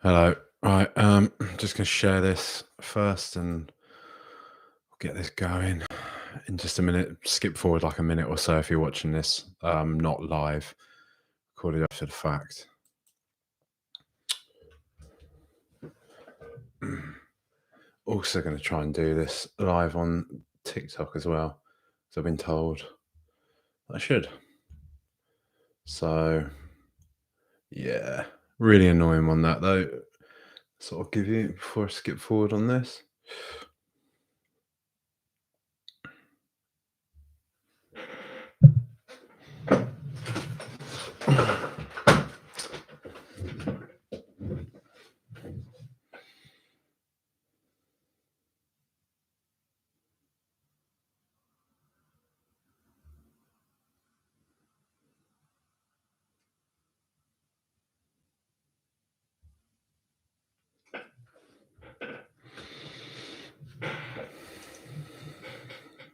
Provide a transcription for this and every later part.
Hello. Right, just gonna share this first and get this going in just a minute. Skip forward like a minute or so if you're watching this, not live, recorded after the fact. Also gonna try and do this live on TikTok as well, because I've been told I should. So yeah, really annoying one that though. So I'll give you before I skip forward on this.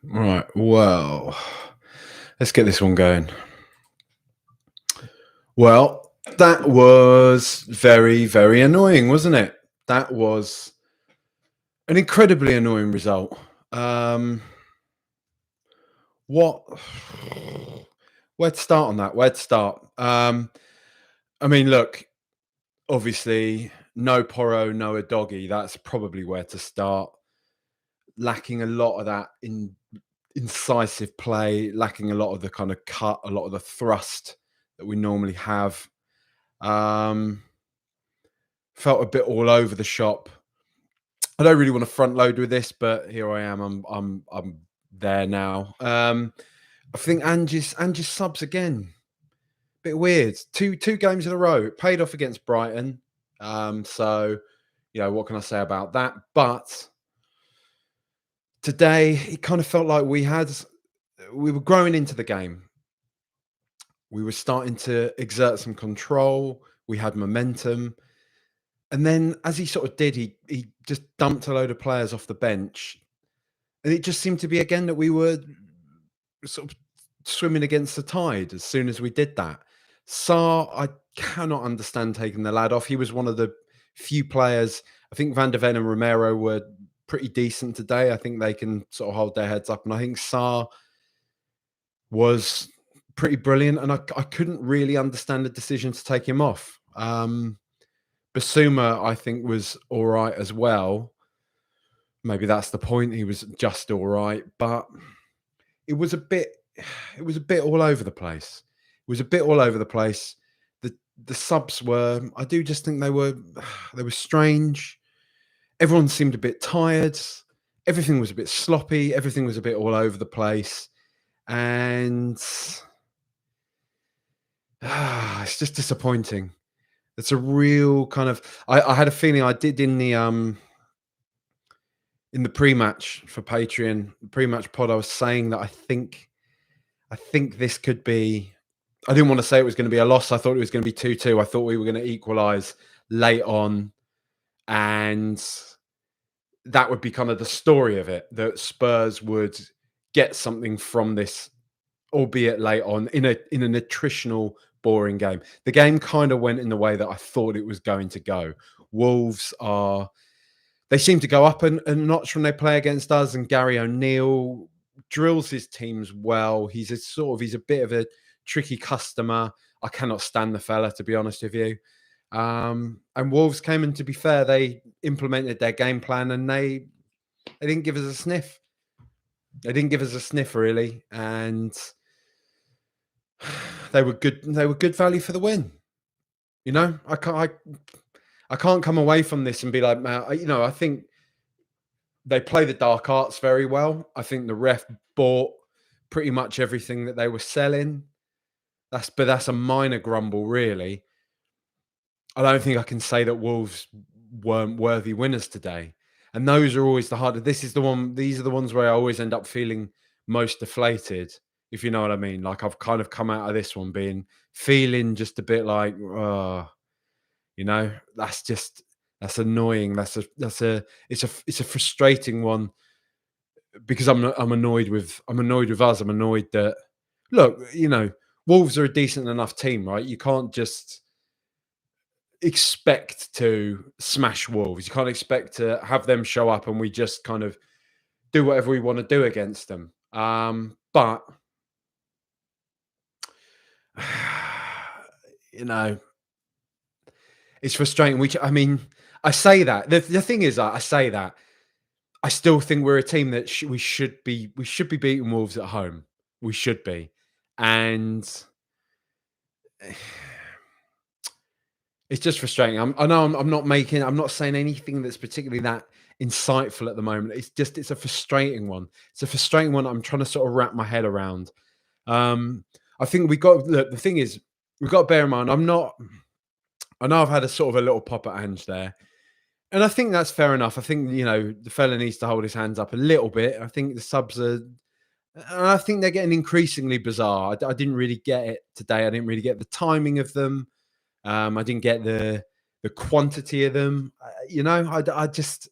Right, well, let's get this one going. Well, that was very, very annoying, wasn't it? That was an incredibly annoying result. What? Where to start on that? Where to start? I mean, look, obviously, no Porro, no Udogie. That's probably where to start. Lacking a lot of that incisive play, lacking a lot of the kind of cut, a lot of the thrust that we normally have. Um, Felt a bit all over the shop. I don't really want to front load with this, but here I am. I'm there now. I think Ange's subs again. Bit weird. Two games in a row. It paid off against Brighton. So what can I say about that? But today it kind of felt like we were growing into the game. We were starting to exert some control. We had momentum. And then as he sort of did, he just dumped a load of players off the bench. And it just seemed to be again that we were sort of swimming against the tide as soon as we did that. Sarr, I cannot understand taking the lad off. He was one of the few players. I think Van der Ven and Romero were pretty decent today. I think they can sort of hold their heads up. And I think Sarr was pretty brilliant. And I couldn't really understand the decision to take him off. Basuma, I think, was all right as well. Maybe that's the point. He was just all right, but it was a bit all over the place. It was a bit all over the place. The subs were, I do just think they were strange. Everyone seemed a bit tired. Everything was a bit sloppy. Everything was a bit all over the place. And it's just disappointing. It's a real kind of I had a feeling I did in the pre-match for Patreon, pre-match pod, I was saying that I think this could be. I didn't want to say it was going to be a loss. I thought it was going to be 2-2. I thought we were going to equalise late on, and that would be kind of the story of it. That Spurs would get something from this, albeit late on, in an attritional, boring game. The game kind of went in the way that I thought it was going to go. Wolves they seem to go up a notch when they play against us, and Gary O'Neill drills his teams well. He's a bit of a tricky customer. I cannot stand the fella, to be honest with you. And Wolves came in, to be fair, they implemented their game plan and they didn't give us a sniff. They didn't give us a sniff, really. And they were good value for the win. I can't come away from this and be like, man, I think they play the dark arts very well. I think the ref bought pretty much everything that they were selling. That's a minor grumble, really. I don't think I can say that Wolves weren't worthy winners today. And those are always the harder. These are the ones where I always end up feeling most deflated, if you know what I mean. Like I've kind of come out of this one feeling just a bit like, that's annoying. It's a frustrating one because I'm annoyed with us. I'm annoyed that, look, Wolves are a decent enough team, right? You can't just, expect to smash Wolves. You can't expect to have them show up and we just kind of do whatever we want to do against them. But you know, it's frustrating. I mean, I say that. The thing is, I say that. I still think we're a team that we should be beating Wolves at home. We should be, and it's just frustrating. I know I'm not saying anything that's particularly that insightful at the moment. It's a frustrating one. It's a frustrating one. I'm trying to sort of wrap my head around. I think we got look. The thing is, we've got to bear in mind. I know I've had a sort of a little pop at Ange there, and I think that's fair enough. I think the fella needs to hold his hands up a little bit. I think the subs are. And I think they're getting increasingly bizarre. I didn't really get it today. I didn't really get the timing of them. I didn't get the quantity of them. I just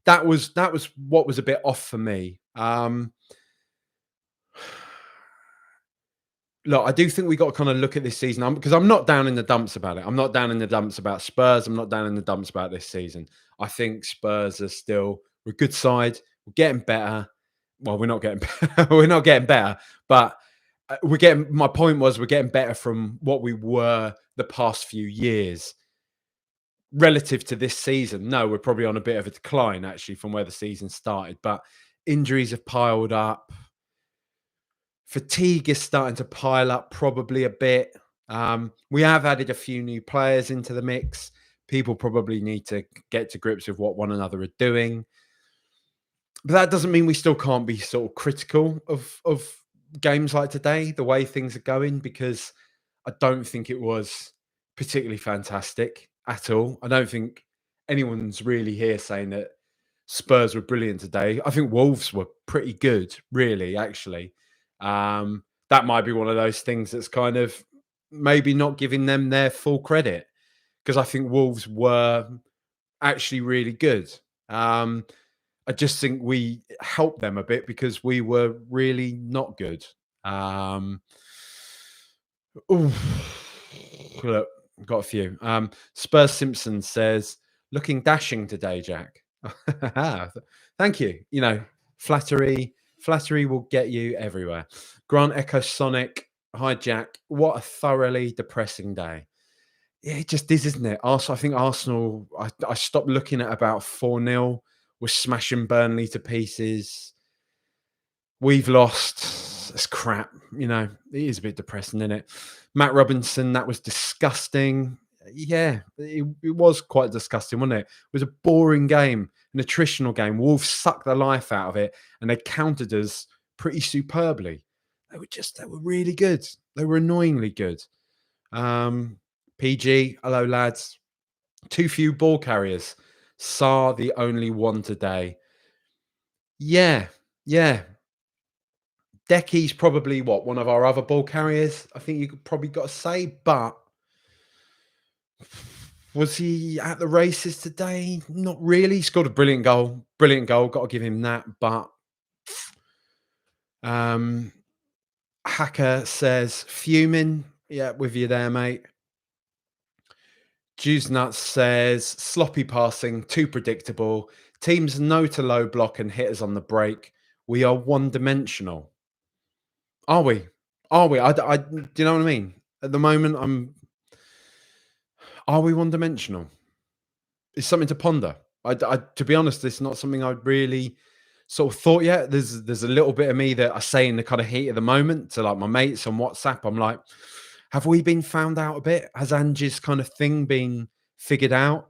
that was what was a bit off for me. Look, I do think we got to kind of look at this season because I'm not down in the dumps about it. I'm not down in the dumps about Spurs. I'm not down in the dumps about this season. I think Spurs are still we're a good side. We're getting better. Well, we're not getting better. We're not getting better, but we're getting. My point was we're getting better from what we were the past few years relative to this season. No, we're probably on a bit of a decline actually from where the season started, but injuries have piled up. Fatigue is starting to pile up probably a bit. We have added a few new players into the mix. People probably need to get to grips with what one another are doing. But that doesn't mean we still can't be sort of critical of games like today, the way things are going, because I don't think it was particularly fantastic at all. I don't think anyone's really here saying that Spurs were brilliant today. I think Wolves were pretty good, really, actually. That might be one of those things that's kind of maybe not giving them their full credit because I think Wolves were actually really good. I just think we helped them a bit because we were really not good. Um, Look, got a few. Spurs Simpson says, looking dashing today, Jack. Thank you. Flattery will get you everywhere. Grant Echo Sonic, hi Jack. What a thoroughly depressing day. Yeah, it just is, isn't it? I think Arsenal, I stopped looking at about 4-0. We're smashing Burnley to pieces. We've lost. It's crap. It is a bit depressing, isn't it? Matt Robinson, that was disgusting. Yeah, it was quite disgusting, wasn't it? It was a boring game, an attritional game. Wolves sucked the life out of it and they countered us pretty superbly. They were really good. They were annoyingly good. PG, hello lads. Too few ball carriers. Saar the only one today. Yeah. Decky's probably one of our other ball carriers. I think you could probably got to say, but was he at the races today? Not really. He scored a brilliant goal. Brilliant goal. Got to give him that. But Hacker says fuming. Yeah, with you there, mate. Juice Nuts says sloppy passing, too predictable. Teams know to low block and hit us on the break. We are one dimensional. Are we? Are we? Do you know what I mean? At the moment, are we one dimensional? It's something to ponder. To be honest, it's not something I'd really sort of thought yet. There's a little bit of me that I say in the kind of heat of the moment to like my mates on WhatsApp. I'm like, have we been found out a bit? Has Ange's kind of thing been figured out?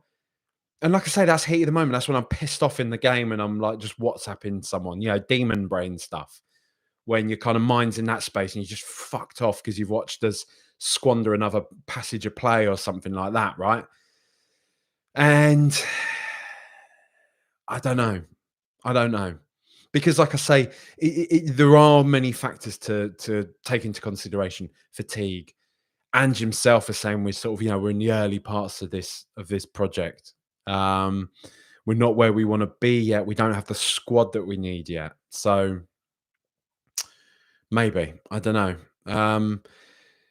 And like I say, that's heat of the moment. That's when I'm pissed off in the game and I'm like just WhatsApping someone, demon brain stuff. When your kind of mind's in that space and you're just fucked off because you've watched us squander another passage of play or something like that, right? And I don't know. Because like I say, there are many factors to take into consideration. Fatigue. Ange himself is saying we're sort of, we're in the early parts of this project. We're not where we want to be yet. We don't have the squad that we need yet. So maybe. I don't know.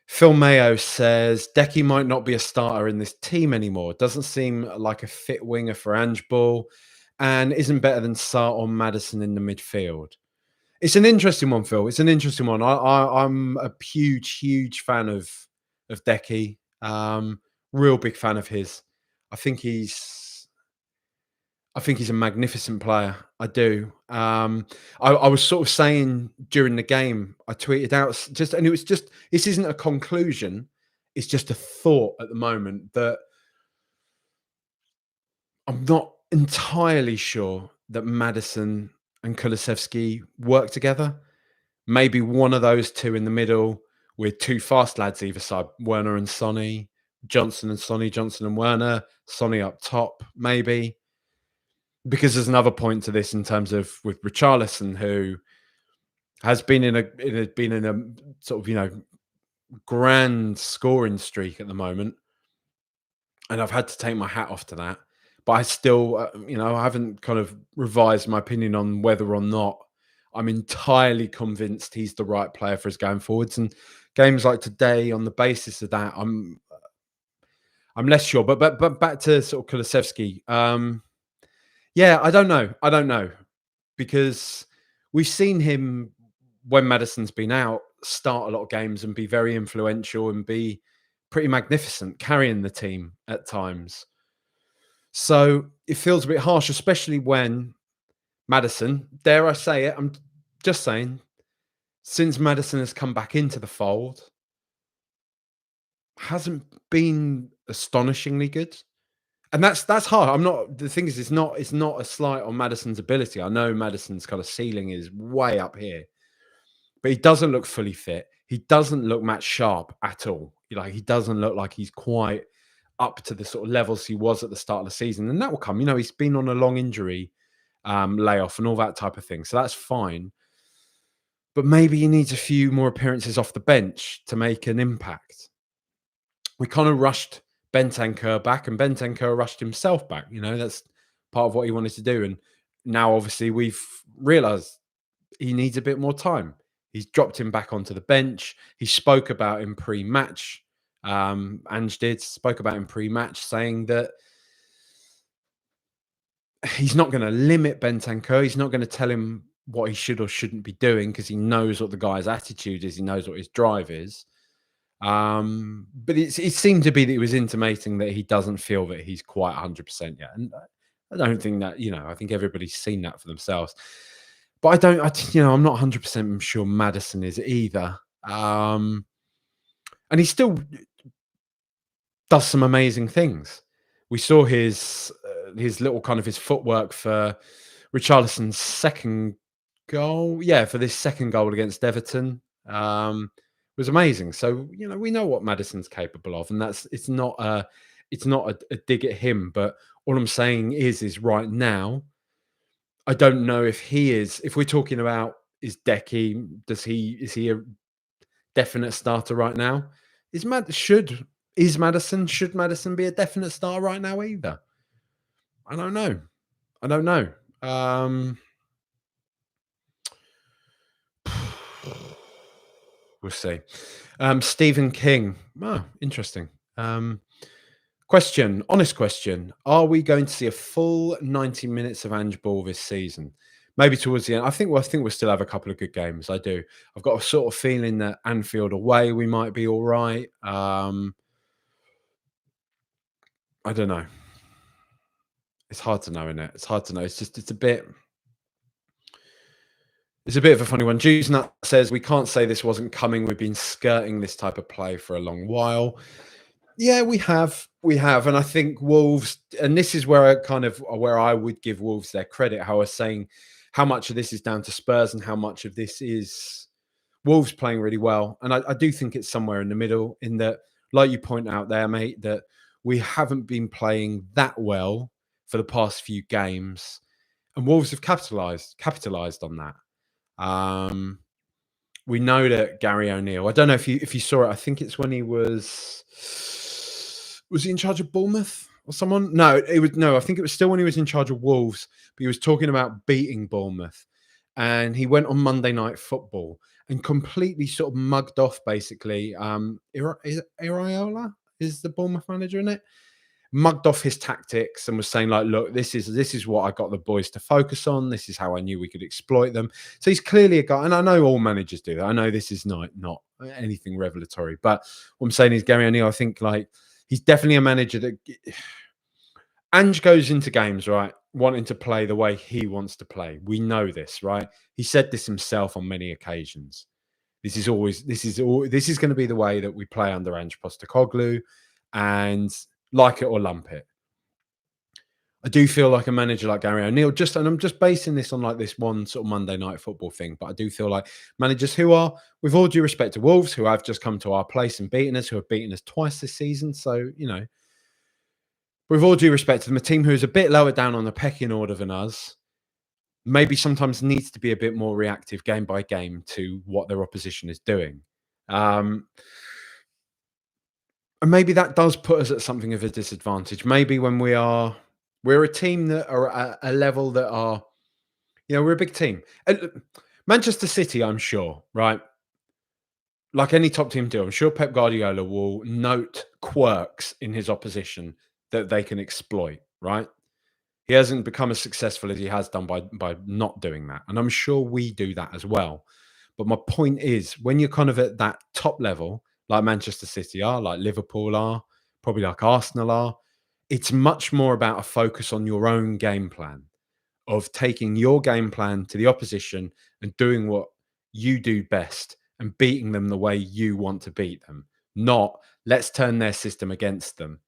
Phil Mayo says Decky might not be a starter in this team anymore. Doesn't seem like a fit winger for Ange Ball, and isn't better than Sarr or Maddison in the midfield. It's an interesting one, Phil. It's an interesting one. I'm a huge fan of Decky. Real big fan of his. I think he's I think he's a magnificent player. I do. I was sort of saying during the game, I tweeted out and it was just, this isn't a conclusion. It's just a thought at the moment that I'm not entirely sure that Madison and Kulusevski work together. Maybe one of those two in the middle with two fast lads either side, Werner and Sonny, Johnson and Sonny, Johnson and Werner, Sonny up top, maybe. Because there's another point to this in terms of with Richarlison, who has been been in a sort of grand scoring streak at the moment, and I've had to take my hat off to that. But I still, I haven't kind of revised my opinion on whether or not I'm entirely convinced he's the right player for us going forwards. And games like today, on the basis of that, I'm less sure. But back to sort of Kulusevski. Yeah, I don't know. I don't know because we've seen him when Madison's been out start a lot of games and be very influential and be pretty magnificent, carrying the team at times. So it feels a bit harsh, especially when Maddison, dare I say it, I'm just saying, since Maddison has come back into the fold, hasn't been astonishingly good. And that's hard. I'm not, the thing is, it's not a slight on Maddison's ability. I know Maddison's kind of ceiling is way up here, but he doesn't look fully fit. He doesn't look match sharp at all. Like, he doesn't look like he's quite up to the sort of levels he was at the start of the season. And that will come. He's been on a long injury layoff and all that type of thing. So that's fine. But maybe he needs a few more appearances off the bench to make an impact. We kind of rushed Bentancur back, and Bentancur rushed himself back. That's part of what he wanted to do. And now, obviously, we've realised he needs a bit more time. He's dropped him back onto the bench. He spoke about him pre-match. Ange spoke about him pre-match, saying that he's not going to limit Bentancur. He's not going to tell him what he should or shouldn't be doing because he knows what the guy's attitude is. He knows what his drive is. But it seemed to be that he was intimating that he doesn't feel that he's quite 100% yet. And I don't think that, I think everybody's seen that for themselves. But I'm not 100% sure Maddison is either. And he still does some amazing things. We saw his little kind of his footwork for Richarlison's second goal. Yeah, for this second goal against Everton. Was amazing. So, we know what Maddison's capable of, and it's not a dig at him. But all I'm saying is right now, I don't know if we're talking about is Decky, is he a definite starter right now? Should Maddison be a definite star right now either? I don't know. We'll see. Stephen King. Oh, interesting. Honest question. Are we going to see a full 90 minutes of Ange Ball this season? Maybe towards the end. I think we'll still have a couple of good games. I do. I've got a sort of feeling that Anfield away, we might be all right. I don't know. It's hard to know, isn't it? It's hard to know. It's a bit of a funny one. Juice Nut says, we can't say this wasn't coming. We've been skirting this type of play for a long while. Yeah, we have. And I think Wolves, and this is where I would give Wolves their credit, how I was saying how much of this is down to Spurs and how much of this is Wolves playing really well. And I do think it's somewhere in the middle, in that, like you point out there, mate, that we haven't been playing that well for the past few games. And Wolves have capitalized on that. We know that Gary O'Neill, I don't know if you saw it, I think it's when he was he in charge of Bournemouth or someone? No, I think it was still when he was in charge of Wolves, but he was talking about beating Bournemouth. and he went on Monday Night Football and completely sort of mugged off basically. Is it Iriola is the Bournemouth manager in it? Mugged off his tactics and was saying like, look, this is what I got the boys to focus on. This is how I knew we could exploit them. So he's clearly a guy, and I know all managers do that. I know this is not anything revelatory, but what I'm saying is Gary O'Neill, I think like he's definitely a manager that Ange goes into games, right, wanting to play the way he wants to play. We know this, right? He said this himself on many occasions. This is going to be the way that we play under Ange Postecoglou, and like it or lump it. I do feel like a manager like Gary O'Neill, and I'm just basing this on like this one sort of Monday Night Football thing, but I do feel like managers who are, with all due respect to Wolves, who have just come to our place and beaten us, who have beaten us twice this season. So, with all due respect to them, a team who's a bit lower down on the pecking order than us, maybe sometimes needs to be a bit more reactive game by game to what their opposition is doing. And maybe that does put us at something of a disadvantage. Maybe when we're a team that are at a level that are, we're a big team. Manchester City, I'm sure, right? Like any top team do, I'm sure Pep Guardiola will note quirks in his opposition that they can exploit, right? He hasn't become as successful as he has done by not doing that. And I'm sure we do that as well. But my point is, when you're kind of at that top level, like Manchester City are, like Liverpool are, probably like Arsenal are, it's much more about a focus on your own game plan, of taking your game plan to the opposition and doing what you do best and beating them the way you want to beat them. Not let's turn their system against them,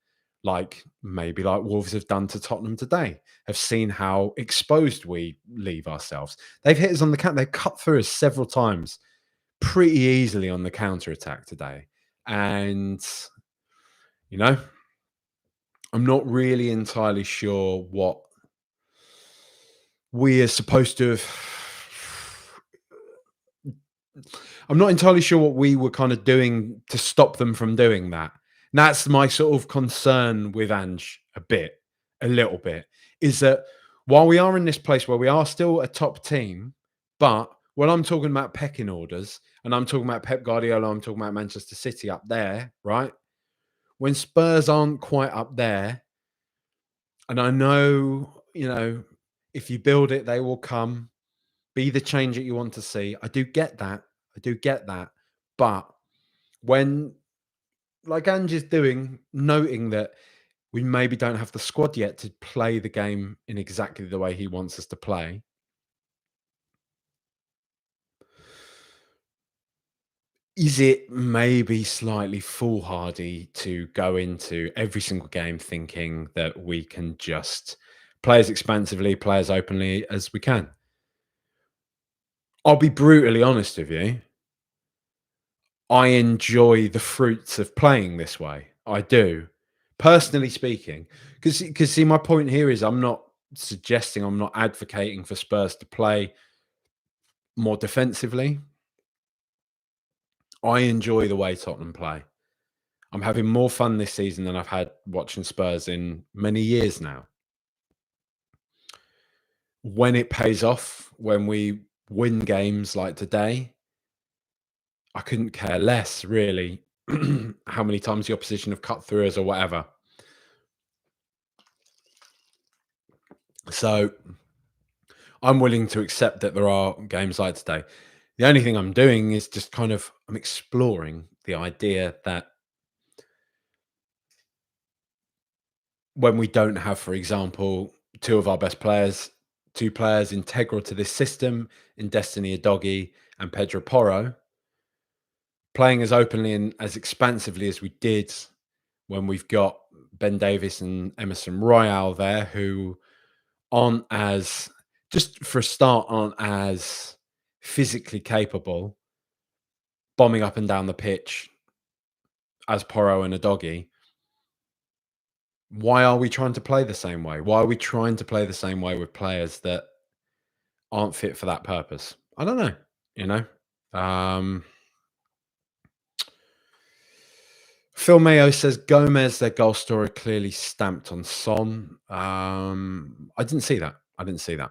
like maybe like Wolves have done to Tottenham today, have seen how exposed we leave ourselves. They've hit us on the counter. They've cut through us several times pretty easily on the counter attack today. And, I'm not really entirely sure what we are supposed to have. I'm not entirely sure what we were kind of doing to stop them from doing that. And that's my sort of concern with Ange a little bit, is that while we are in this place where we are still a top team, but when I'm talking about pecking orders and I'm talking about Pep Guardiola, I'm talking about Manchester City up there, right? When Spurs aren't quite up there, and I know, if you build it, they will come. Be the change that you want to see. I do get that. I do get that. But when, like Ange is doing, noting that we maybe don't have the squad yet to play the game in exactly the way he wants us to play, is it maybe slightly foolhardy to go into every single game thinking that we can just play as expansively, play as openly as we can? I'll be brutally honest with you. I enjoy the fruits of playing this way. I do, personally speaking, because see, my point here is I'm not suggesting, I'm not advocating for Spurs to play more defensively. I enjoy the way Tottenham play. I'm having more fun this season than I've had watching Spurs in many years now. When it pays off, when we win games like today, I couldn't care less, really, how many times the opposition have cut through us or whatever. So I'm willing to accept that there are games like today. The only thing I'm doing is just I'm exploring the idea that when we don't have, for example, two of our best players, two players integral to this system in Destiny Udogie and Pedro Porro, playing as openly and as expansively as we did when we've got Ben Davies and Emerson Royale there, who aren't as, just for a start, aren't as physically capable bombing up and down the pitch as Porro and Udogie. Why are we trying to play the same way? Why are we trying to play the same way with players that aren't fit for that purpose? I don't know, you know? Um, Phil Mayo says Gomez, their goal story clearly stamped on Son. I didn't see that. I didn't see that.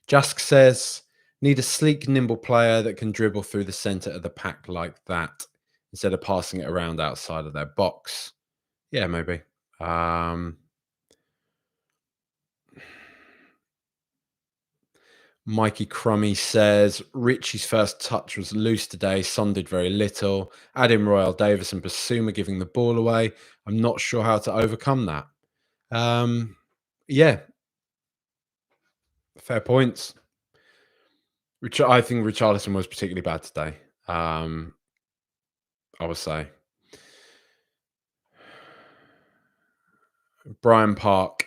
Jask says, need a sleek, nimble player that can dribble through the centre of the pack like that instead of passing it around outside of their box. Yeah, maybe. Mikey Crummy says Richie's first touch was loose today. Son did very little. Adam Royal Davis and Basuma giving the ball away. I'm not sure how to overcome that. Yeah, fair points. I think Richarlison was particularly bad today. I would say. Brian Park.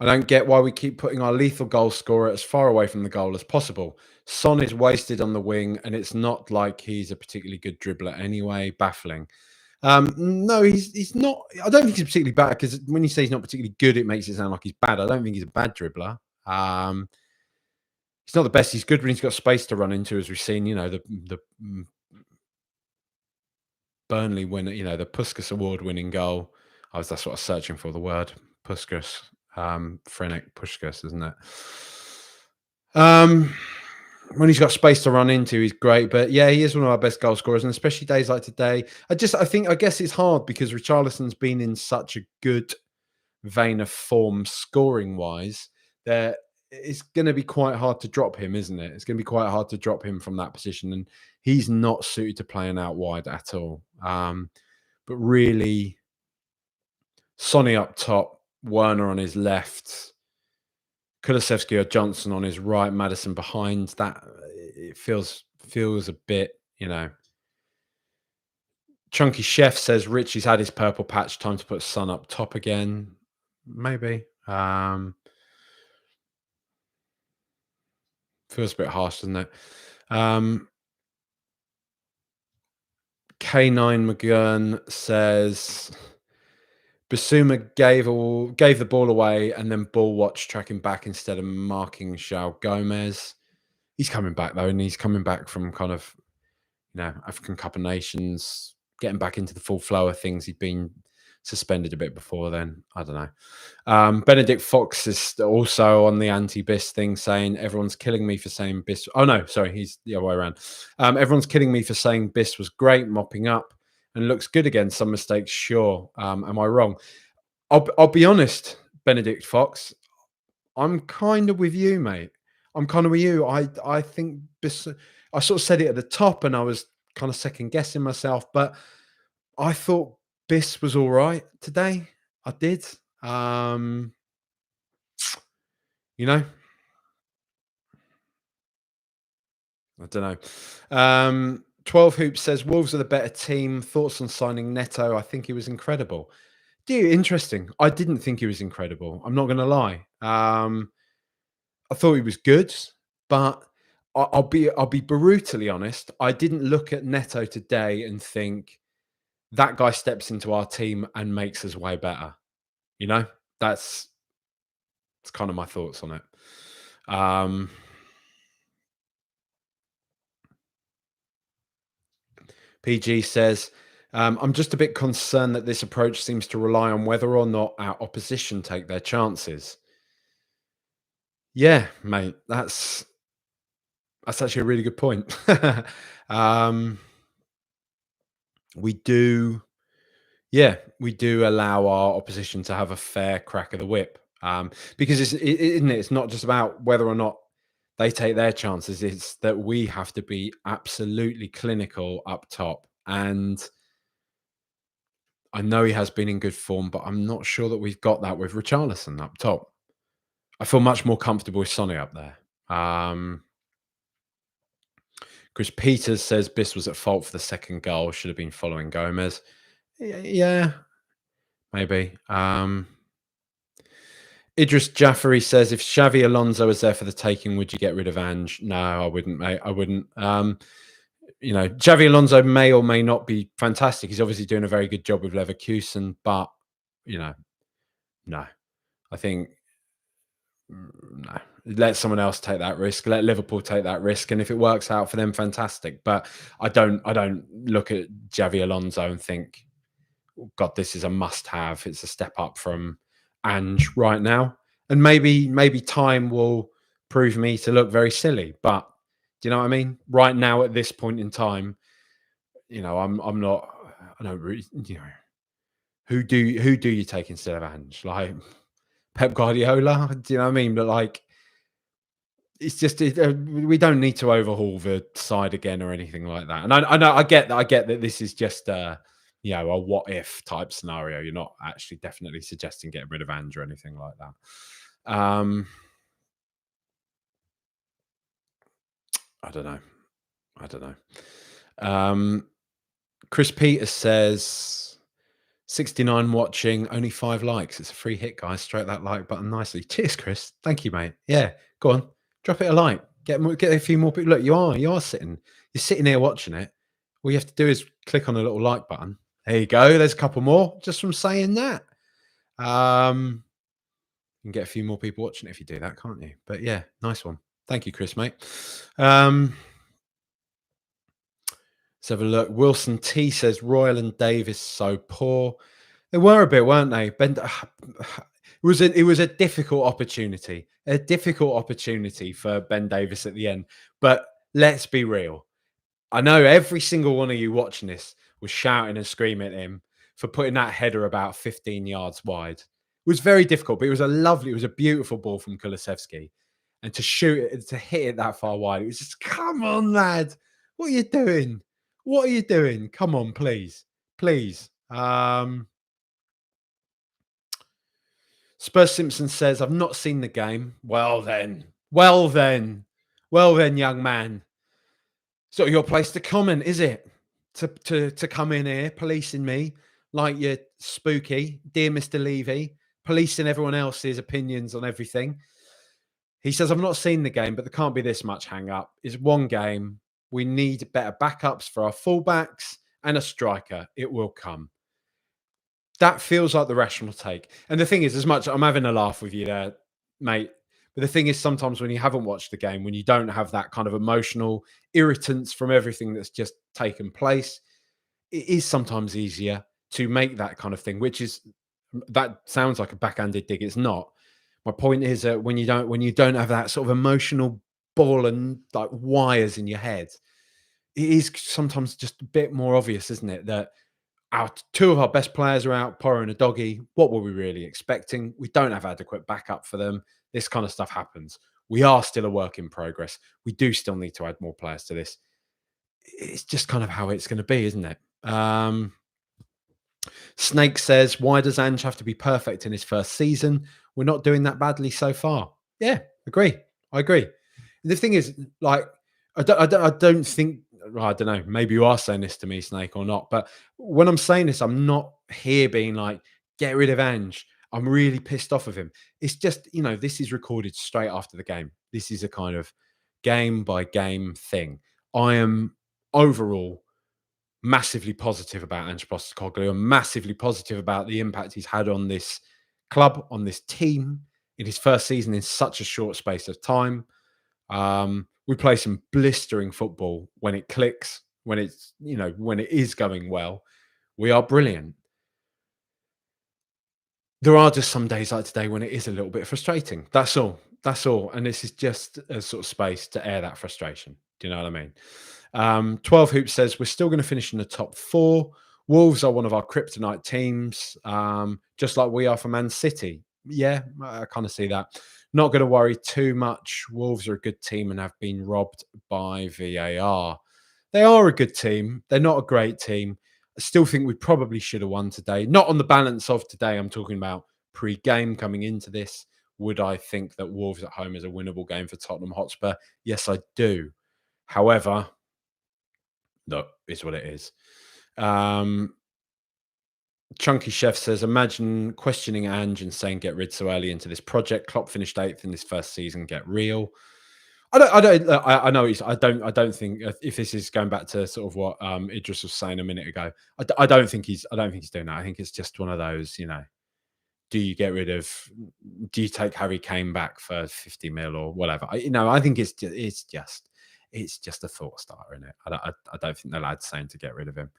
I don't get why we keep putting our lethal goal scorer as far away from the goal as possible. Son is wasted on the wing, and it's not like he's a particularly good dribbler anyway. Baffling. No, he's not. I don't think he's particularly bad because when you say he's not particularly good, it makes it sound like he's bad. I don't think he's a bad dribbler. He's not the best. He's good when he's got space to run into, as we've seen. The Burnley winner. The Puskas Award-winning goal. That's what I was searching for. The word Puskas. Frenek Puskas, isn't it? When he's got space to run into, he's great. But yeah, he is one of our best goal scorers, and especially days like today. I guess it's hard because Richarlison's been in such a good vein of form scoring wise that it's going to be quite hard to drop him, isn't it? It's going to be quite hard to drop him from that position, and he's not suited to playing out wide at all. But really, Sonny up top, Werner on his left, Kulusevski or Johnson on his right, Maddison behind. That it feels a bit, Chunky Chef says Richie's had his purple patch. Time to put Son up top again. Maybe. Feels a bit harsh, doesn't it? K9 McGurn says Basuma gave the ball away and then ball watch tracking back instead of marking João Gomez. He's coming back though, and he's coming back from kind of African Cup of Nations, getting back into the full flow of things. He'd been suspended a bit before then. I don't know. Benedict Fox is also on the anti-Biss thing, saying everyone's killing me for saying Biss. Oh no, sorry, he's the other way around. Everyone's killing me for saying Biss was great, mopping up and looks good again. Some mistakes, sure. Am I wrong? I'll be honest, Benedict Fox. I'm kind of with you, mate. I'm kind of with you. I think Biss. I sort of said it at the top, and I was kind of second guessing myself, but I thought Biss was all right today. I did. I don't know. 12 Hoops says Wolves are the better team. Thoughts on signing Neto? I think he was incredible. Dude, interesting. I didn't think he was incredible. I'm not going to lie. I thought he was good, but I'll be brutally honest. I didn't look at Neto today and think that guy steps into our team and makes us way better. That's kind of my thoughts on it. PG says, I'm just a bit concerned that this approach seems to rely on whether or not our opposition take their chances. Yeah, mate, that's actually a really good point. We do allow our opposition to have a fair crack of the whip, because it's not just about whether or not they take their chances. It's that we have to be absolutely clinical up top. And I know he has been in good form, but I'm not sure that we've got that with Richarlison up top. I feel much more comfortable with Sonny up there. Chris Peters says Biss was at fault for the second goal. Should have been following Gomez. Yeah, maybe. Idris Jaffari says, if Xavi Alonso was there for the taking, would you get rid of Ange? No, I wouldn't, mate. I wouldn't. Xavi Alonso may or may not be fantastic. He's obviously doing a very good job with Leverkusen, but, no. I think, no. Let someone else take that risk. Let Liverpool take that risk. And if it works out for them, fantastic. But I don't look at Xavi Alonso and think, oh, God, this is a must-have. It's a step up from Ange right now. And maybe time will prove me to look very silly. But do you know what I mean? Right now, at this point in time, I'm not. I don't really, who do you take instead of Ange? Like Pep Guardiola? Do you know what I mean? But like, it's just we don't need to overhaul the side again or anything like that. And I know I get that this is just a what if type scenario. You're not actually definitely suggesting getting rid of Ange or anything like that. I don't know. I don't know. Chris Peters says 69 watching, only 5 likes. It's a free hit, guys. Stroke that like button nicely. Cheers, Chris. Thank you, mate. Yeah, go on. Drop it a like. Get a few more people. Look, you're sitting here watching it. All you have to do is click on the little like button. There you go. There's a couple more just from saying that. You can get a few more people watching it if you do that, can't you? But yeah, nice one. Thank you, Chris, mate. Let's have a look. Wilson T says Royal and Davis so poor. They were a bit, weren't they? It was a difficult opportunity for Ben Davis at the end. But let's be real. I know every single one of you watching this was shouting and screaming at him for putting that header about 15 yards wide. It was very difficult, but it was a beautiful ball from Kulusevski. And to hit it that far wide, it was just, come on, lad. What are you doing? What are you doing? Come on, please. Please. Spurs Simpson says, I've not seen the game. Well then. Well then. Well then, young man. It's not your place to comment, is it? To come in here policing me like you're spooky, dear Mr. Levy, policing everyone else's opinions on everything. He says, I've not seen the game, but there can't be this much hang up. It's one game. We need better backups for our fullbacks and a striker. It will come. That feels like the rational take. And the thing is, as much I'm having a laugh with you there, mate. But the thing is, sometimes when you haven't watched the game, when you don't have that kind of emotional irritants from everything that's just taken place, it is sometimes easier to make that kind of thing, that sounds like a backhanded dig. It's not. My point is that when you don't have that sort of emotional ball and like wires in your head, it is sometimes just a bit more obvious, isn't it? That two of our best players are out, Porro and Udogie. What were we really expecting? We don't have adequate backup for them. This kind of stuff happens. We are still a work in progress. We do still need to add more players to this. It's just kind of how it's going to be, isn't it? Snake says, why does Ange have to be perfect in his first season? We're not doing that badly so far. Yeah, I agree. The thing is, like, I don't think, well, I don't know, maybe you are saying this to me, Snake, or not. But when I'm saying this, I'm not here being like, get rid of Ange. I'm really pissed off of him. It's just, this is recorded straight after the game. This is a kind of game by game thing. I am overall massively positive about Ange Postecoglou. I'm massively positive about the impact he's had on this club, on this team in his first season in such a short space of time. We play some blistering football when it clicks, when it is going well. We are brilliant. There are just some days like today when it is a little bit frustrating. That's all. And this is just a sort of space to air that frustration. Do you know what I mean? 12 Hoops says, we're still going to finish in the top 4. Wolves are one of our kryptonite teams, just like we are for Man City. Yeah, I kind of see that. Not going to worry too much. Wolves are a good team and have been robbed by VAR. They are a good team. They're not a great team. I still think we probably should have won today. Not on the balance of today. I'm talking about pre-game coming into this. Would I think that Wolves at home is a winnable game for Tottenham Hotspur? Yes, I do. However, look, it's what it is. Chunky Chef says, imagine questioning Ange and saying get rid so early into this project. Klopp finished 8th in his first season. Get real. I know I don't think if this is going back to sort of what Idris was saying a minute ago. I don't think he's doing that. I think it's just one of those. Do you take Harry Kane back for 50 mil or whatever? I think it's just a thought starter, isn't it? I don't think the lad's saying to get rid of him.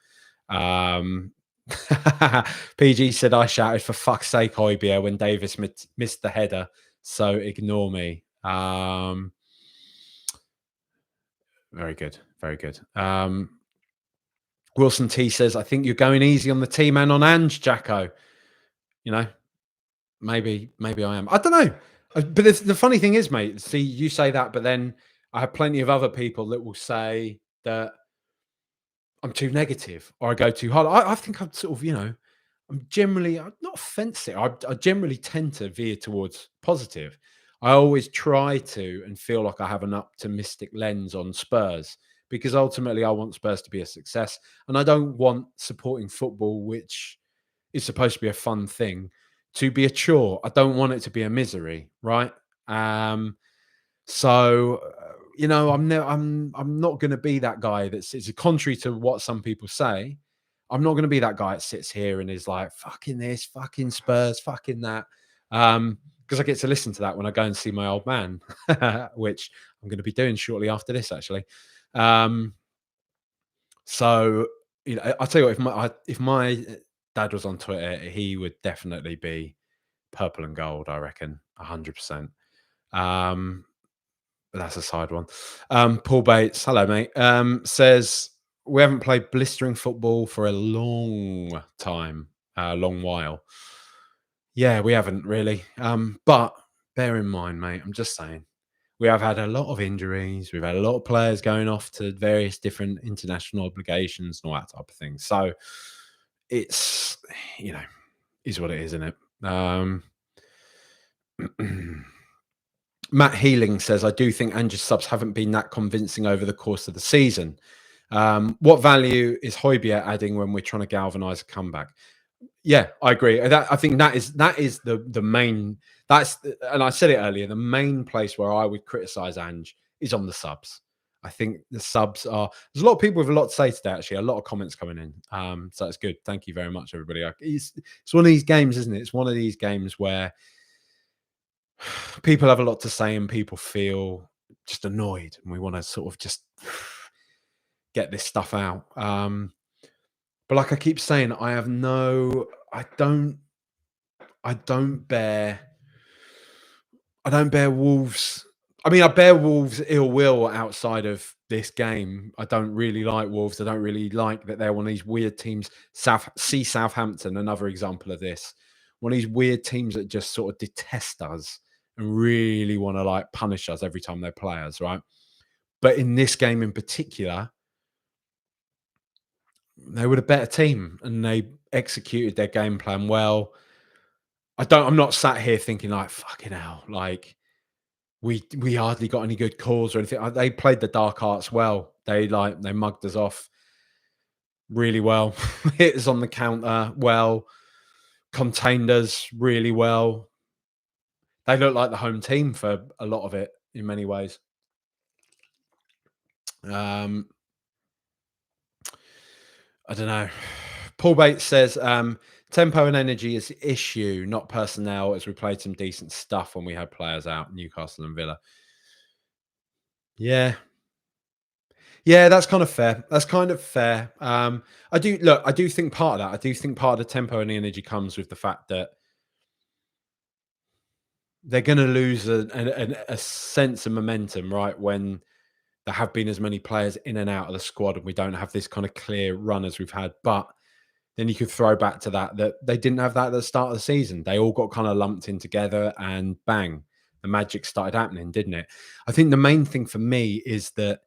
PG said, I shouted for fuck's sake, Højbjerg, when Davis missed the header. So ignore me. Um, very good, very good. Wilson T says, "I think you're going easy on the team and on Ange, Jacko. You know, maybe I am. I don't know. But the funny thing is, mate. See, you say that, but then I have plenty of other people that will say that I'm too negative or I go too hard. I think I'm sort of, I'm not offensive. I generally tend to veer towards positive. I always try to and feel like I have an optimistic lens on Spurs because ultimately I want Spurs to be a success. And I don't want supporting football, which is supposed to be a fun thing, to be a chore. I don't want it to be a misery, right? I'm not going to be that guy that's it's contrary to what some people say. I'm not going to be that guy that sits here and is like fucking this, fucking Spurs, fucking that. Because I get to listen to that when I go and see my old man, which I'm going to be doing shortly after this, actually. Um, so I'll tell you what, if my dad was on Twitter, he would definitely be purple and gold. I reckon 100%. But that's a side one. Paul Bates, hello, mate, says, we haven't played blistering football for a long time, a long while. Yeah, we haven't really. But bear in mind, mate, I'm just saying, we have had a lot of injuries. We've had a lot of players going off to various different international obligations and all that type of thing. So it's, is what it is, isn't it? Matt Healing says, I do think Ange's subs haven't been that convincing over the course of the season. What value is Højbjerg adding when we're trying to galvanise a comeback? Yeah, I agree. I think that is the main. And I said it earlier. The main place where I would criticise Ange is on the subs. I think the subs are. There's a lot of people with a lot to say today. Actually, a lot of comments coming in. So that's good. Thank you very much, everybody. It's one of these games, isn't it? It's one of these games where people have a lot to say and people feel just annoyed, and we want to sort of just get this stuff out. But like I keep saying, I don't bear Wolves. I mean, I bear Wolves ill will outside of this game. I don't really like Wolves. I don't really like that they're one of these weird teams. Southampton, another example of this. One of these weird teams that just sort of detest us and really want to like punish us every time they play us, right? But in this game in particular, they were a better team and they executed their game plan well. I'm not sat here thinking like fucking hell, like we hardly got any good calls or anything. They played the dark arts well. They mugged us off really well, hit us on the counter well, contained us really well. They looked like the home team for a lot of it in many ways. I don't know. Paul Bates says, tempo and energy is the issue, not personnel, as we played some decent stuff when we had players out, Newcastle and Villa. Yeah. Yeah, that's kind of fair. That's kind of fair. I do think part of that. I do think part of the tempo and the energy comes with the fact that they're going to lose a sense of momentum, right? When there have been as many players in and out of the squad and we don't have this kind of clear run as we've had. But then you could throw back to that they didn't have that at the start of the season. They all got kind of lumped in together and bang, the magic started happening, didn't it? I think the main thing for me is that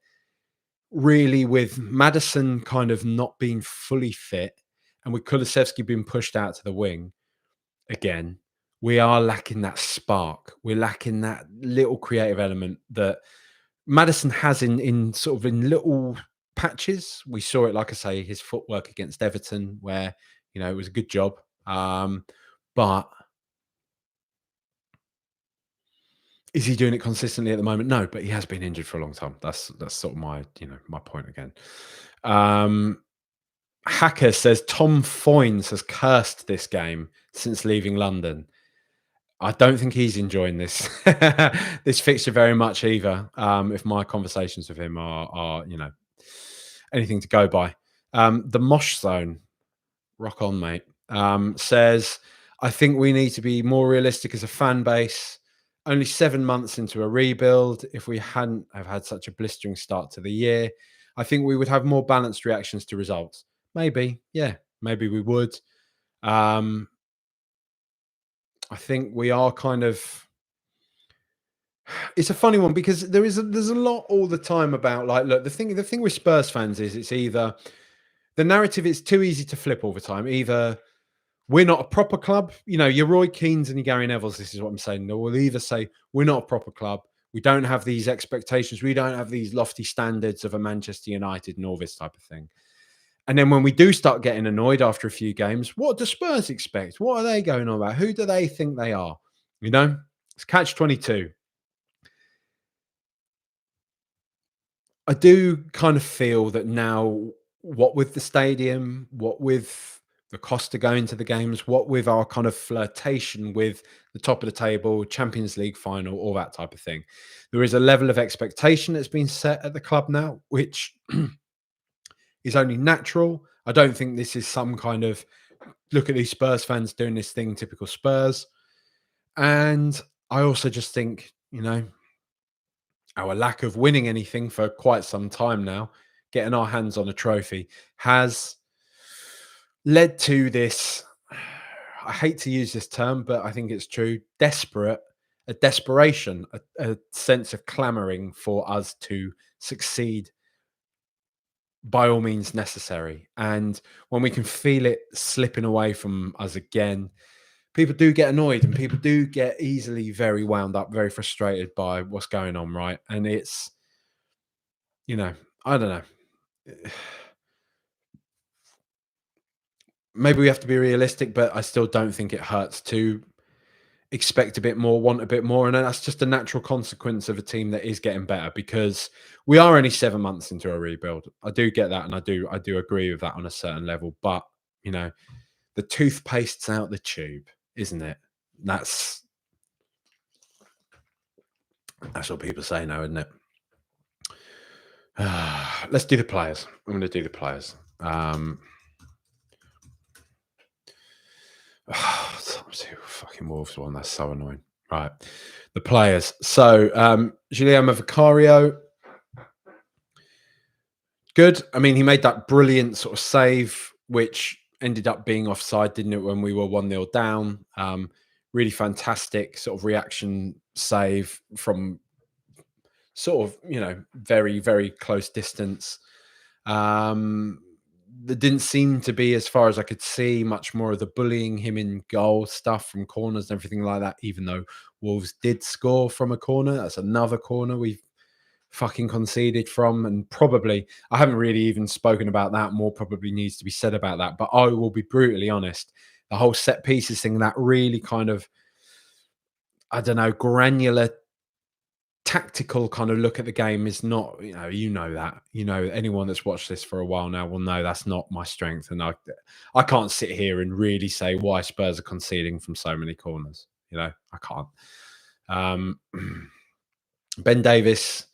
really with Maddison kind of not being fully fit and with Kulusevski being pushed out to the wing again, we are lacking that spark. We're lacking that little creative element that Maddison has in sort of in little patches. We saw it, like I say, his footwork against Everton, where it was a good job. But is he doing it consistently at the moment? No, but he has been injured for a long time. That's sort of my my point again. Hacker says Tom Foynes has cursed this game since leaving London. I don't think he's enjoying this this fixture very much either. If my conversations with him are anything to go by. The Mosh Zone, rock on, mate. Says I think we need to be more realistic as a fan base Only 7 months into a rebuild. If we hadn't have had such a blistering start to the year, I think we would have more balanced reactions to results. Maybe, yeah, maybe we would. Um, I think we are kind of. It's a funny one because there's a lot all the time about like look the thing with Spurs fans is it's either the narrative is too easy to flip all the time. Either we're not a proper club, your Roy Keanes and your Gary Neville's. This is what I'm saying. They will either say we're not a proper club, we don't have these expectations, we don't have these lofty standards of a Manchester United and all this type of thing. And then when we do start getting annoyed after a few games, what do Spurs expect? What are they going on about? Who do they think they are? It's catch 22. I do kind of feel that now, what with the stadium, what with the cost of going to the games, what with our kind of flirtation with the top of the table, Champions League final, all that type of thing, there is a level of expectation that's been set at the club now, which is only natural. I don't think this is some kind of look at these Spurs fans doing this thing, typical Spurs. And I also just think, our lack of winning anything for quite some time now, getting our hands on a trophy, has led to this. I hate to use this term, but I think it's true. A desperation, a sense of clamoring for us to succeed by all means necessary. And when we can feel it slipping away from us again, people do get annoyed and people do get easily very wound up, very frustrated by what's going on, right? And it's, you know, I don't know. Maybe we have to be realistic, but I still don't think it hurts to expect a bit more, want a bit more. And that's just a natural consequence of a team that is getting better because we are only 7 months into a rebuild. I do get that. And I do agree with that on a certain level. But, you know, the toothpaste's out the tube, isn't it? That's what people say now, isn't it? Let's do the players. I'm going to do the players. Fucking Wolves one. That's so annoying. Right. The players. So, Guillermo Vicario, good. I mean, he made that brilliant sort of save, which ended up being offside, didn't it, when we were 1-0 down? Really fantastic sort of reaction save from sort of, very, very close distance. There didn't seem to be, as far as I could see, much more of the bullying him in goal stuff from corners and everything like that, even though Wolves did score from a corner. That's another corner we've fucking conceded from. And probably, I haven't really even spoken about that. More probably needs to be said about that. But I will be brutally honest. The whole set pieces thing, that really kind of, I don't know, granular tactical kind of look at the game is not, that, anyone that's watched this for a while now will know that's not my strength. And I can't sit here and really say why Spurs are conceding from so many corners. I can't. Ben Davies,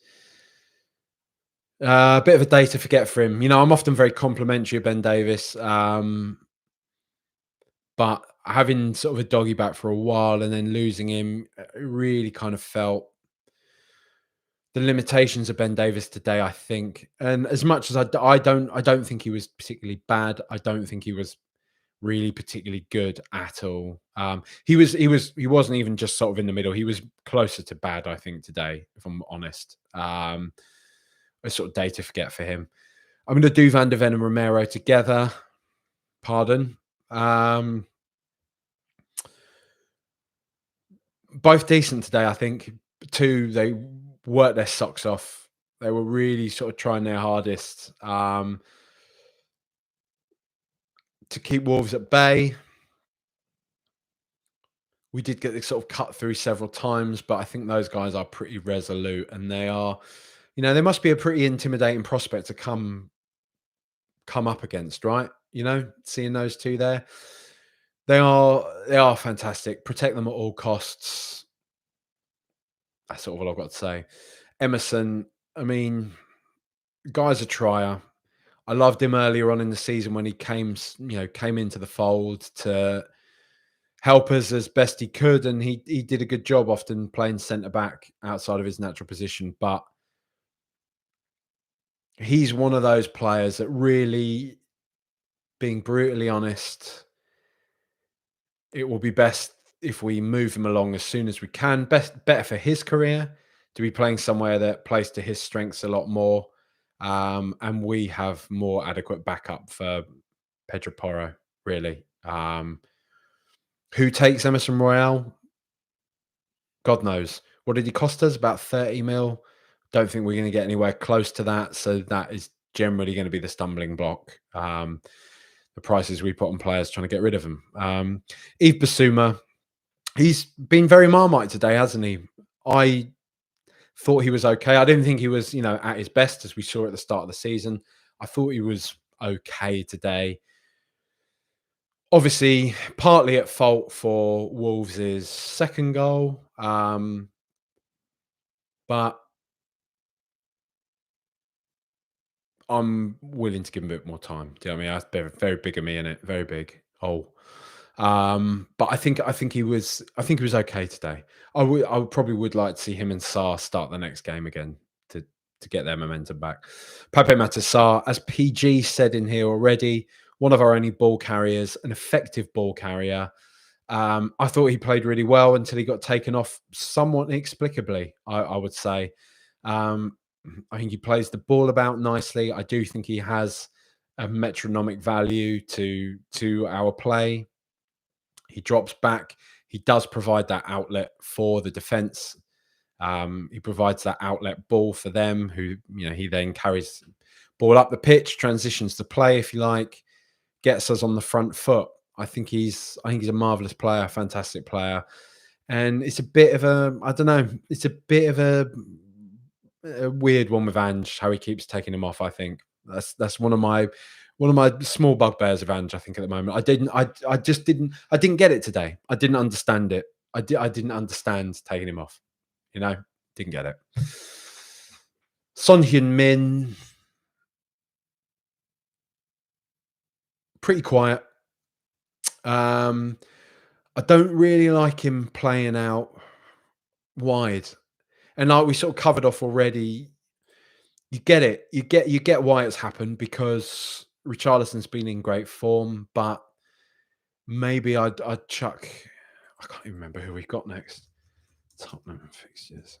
a bit of a day to forget for him. I'm often very complimentary of Ben Davies. But having sort of a doggy back for a while and then losing him, it really kind of felt the limitations of Ben Davies today, I think. And as much as I don't think he was particularly bad. I don't think he was really particularly good at all. He wasn't even just sort of in the middle. He was closer to bad, I think, today, if I'm honest. A sort of day to forget for him. I'm going to do Van de Ven and Romero together. Pardon. Both decent today, I think. Two, they worked their socks off. They were really sort of trying their hardest to keep Wolves at bay. We did get this sort of cut through several times, but I think those guys are pretty resolute and they are, they must be a pretty intimidating prospect to come up against, right? Seeing those two there. They are fantastic. Protect them at all costs. That's sort of all I've got to say. Emerson, I mean, guy's a trier. I loved him earlier on in the season when he came into the fold to help us as best he could, and he did a good job, often playing centre back outside of his natural position. But he's one of those players that really, being brutally honest, it will be best if we move him along as soon as we can. Better for his career to be playing somewhere that plays to his strengths a lot more, and we have more adequate backup for Pedro Porro. Really, who takes Emerson Royale? God knows. What did he cost us? About 30 mil. Don't think we're going to get anywhere close to that. So that is generally going to be the stumbling block. The prices we put on players trying to get rid of them. Yves Bissouma, he's been very Marmite today, hasn't he? I thought he was okay. I didn't think he was, at his best as we saw at the start of the season. I thought he was okay today. Obviously, partly at fault for Wolves' second goal. But I'm willing to give him a bit more time. Do you know what I mean? That's very, very big of me in it. Very big. Oh. But I think he was okay today. I would probably would like to see him and Sarr start the next game again to get their momentum back. Pape Matar Sarr, as PG said in here already, one of our only ball carriers, an effective ball carrier. I thought he played really well until he got taken off somewhat inexplicably, I would say. Um, I think he plays the ball about nicely. I do think he has a metronomic value to our play. He drops back. He does provide that outlet for the defense. He provides that outlet ball for them, who he then carries ball up the pitch, transitions the play, if you like, gets us on the front foot. I think he's a marvelous player, fantastic player, and it's a bit of a I don't know. It's a bit of a weird one with Ange, how he keeps taking him off. I think that's one of my small bugbears of Ange. I think at the moment, I just didn't get it today. I didn't understand it. I didn't understand taking him off. Didn't get it. Son Heung-min, pretty quiet. I don't really like him playing out wide, and like we sort of covered off already. You get it. You get why it's happened, because Richarlison's been in great form, but maybe I'd chuck. I can't even remember who we've got next. Tottenham fixtures.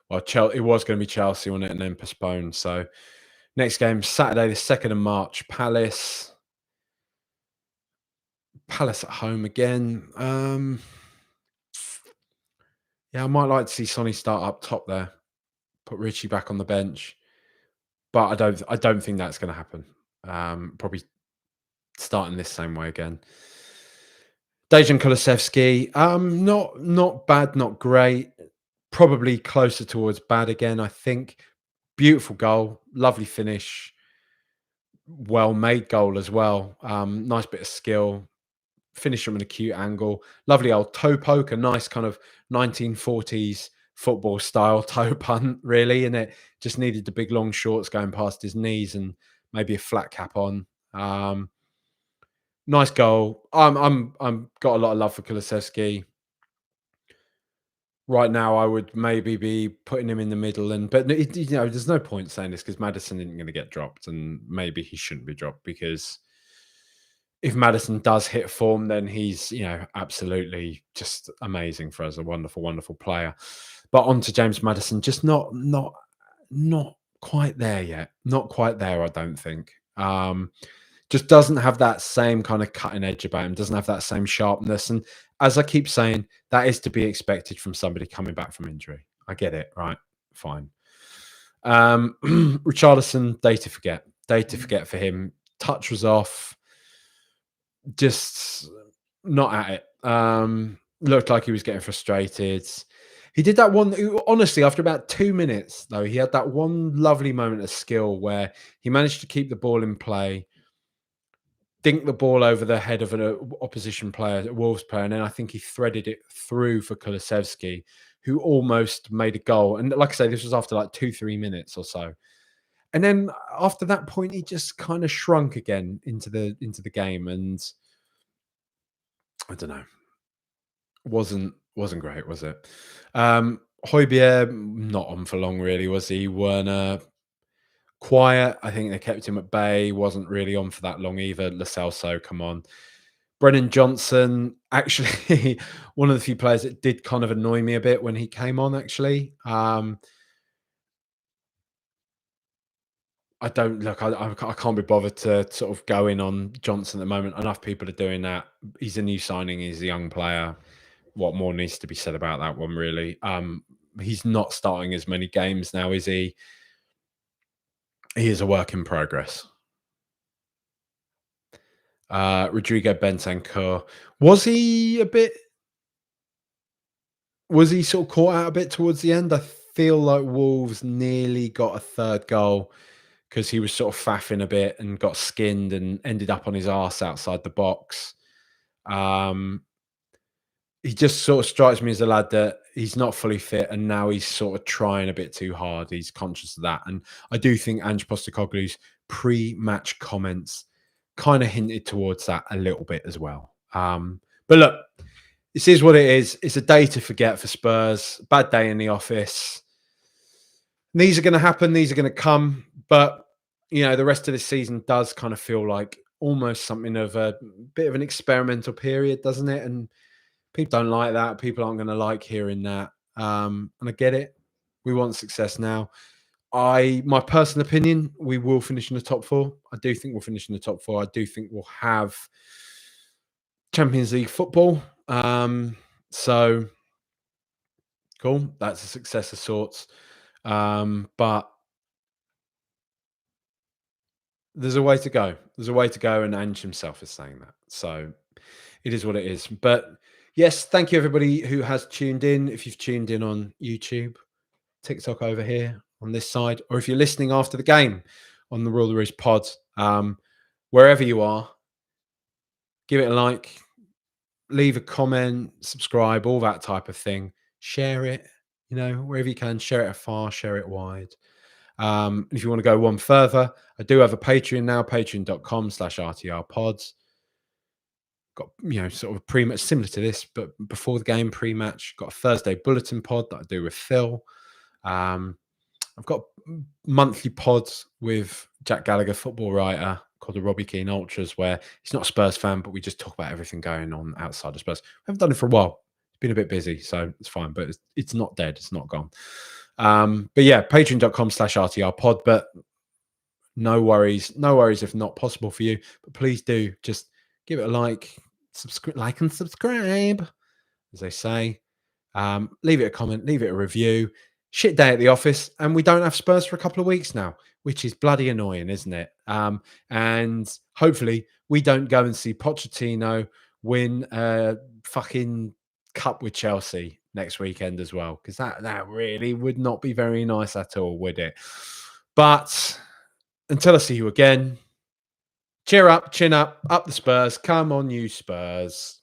Well, it was going to be Chelsea, wasn't it, and then postponed. So next game Saturday, the 2nd of March, Palace. Palace at home again. Yeah, I might like to see Sonny start up top there. Put Richie back on the bench, but I don't think that's going to happen. Probably starting this same way again. Dejan Kulusevski, not bad, not great. Probably closer towards bad again, I think. Beautiful goal, lovely finish, well made goal as well. Nice bit of skill. Finish from an acute angle. Lovely old toe poke, a nice kind of 1940s football style toe punt, really, and it just needed the big long shorts going past his knees and maybe a flat cap on. Nice goal. I'm got a lot of love for Kulusevski. Right now, I would maybe be putting him in the middle, but there's no point saying this because Maddison isn't going to get dropped, and maybe he shouldn't be dropped, because if Maddison does hit form, then he's absolutely just amazing for us, a wonderful, wonderful player. But on to James Maddison, just not quite there yet. Not quite there, I don't think. Just doesn't have that same kind of cutting edge about him, doesn't have that same sharpness. And as I keep saying, that is to be expected from somebody coming back from injury. I get it, right? Fine. Richarlison, day to forget. Day to forget for him. Touch was off. Just not at it. Looked like he was getting frustrated. He did that one, honestly, after about 2 minutes, though, he had that one lovely moment of skill where he managed to keep the ball in play, dink the ball over the head of an opposition player, a Wolves player, and then I think he threaded it through for Kulusevski, who almost made a goal. And like I say, this was after like 2-3 minutes or so. And then after that point, he just kind of shrunk again into the game. And I don't know. Wasn't great, was it? Højbjerg, not on for long, really, was he? Werner, quiet. I think they kept him at bay. Wasn't really on for that long either. Lo Celso, come on. Brennan Johnson, actually, one of the few players that did kind of annoy me a bit when he came on, actually. I don't look. I can't be bothered to sort of go in on Johnson at the moment. Enough people are doing that. He's a new signing. He's a young player. What more needs to be said about that one, really? He's not starting as many games now, is he? He is a work in progress. Rodrigo Bentancur, was he a bit? Was he sort of caught out a bit towards the end? I feel like Wolves nearly got a third goal because he was sort of faffing a bit and got skinned and ended up on his arse outside the box. Um, he just sort of strikes me as a lad that he's not fully fit and now he's sort of trying a bit too hard. He's conscious of that. And I do think Ange Postecoglou's pre-match comments kind of hinted towards that a little bit as well. But look, this is what it is. It's a day to forget for Spurs. Bad day in the office. These are going to happen. These are going to come. But, the rest of this season does kind of feel like almost something of a bit of an experimental period, doesn't it? And people don't like that. People aren't going to like hearing that. And I get it. We want success now. My personal opinion, we will finish in the top four. I do think we'll finish in the top four. I do think we'll have Champions League football. So cool. That's a success of sorts. But there's a way to go. There's a way to go, and Ange himself is saying that. So it is what it is. But yes, thank you everybody who has tuned in. If you've tuned in on YouTube, TikTok over here on this side, or if you're listening after the game on the Rule the Roost pod, wherever you are, give it a like, leave a comment, subscribe, all that type of thing. Share it, wherever you can. Share it afar, share it wide. If you want to go one further, I do have a Patreon now, patreon.com/RTRpods. Got, sort of pre-match similar to this, but before the game, pre-match. Got a Thursday bulletin pod that I do with Phil. I've got monthly pods with Jack Gallagher, football writer, called the Robbie Keane Ultras, where he's not a Spurs fan, but we just talk about everything going on outside of Spurs. I haven't done it for a while. It's been a bit busy, so it's fine, but it's not dead. It's not gone. But yeah, patreon.com/RTRpod. But no worries if not possible for you. But please do just give it a like and subscribe, as they say. Leave it a comment, leave it a review. Shit day at the office, and we don't have Spurs for a couple of weeks now, which is bloody annoying, isn't it? And hopefully we don't go and see Pochettino win a fucking cup with Chelsea next weekend as well, because that really would not be very nice at all, would it? But until I see you again, cheer up, chin up the Spurs. Come on, you Spurs.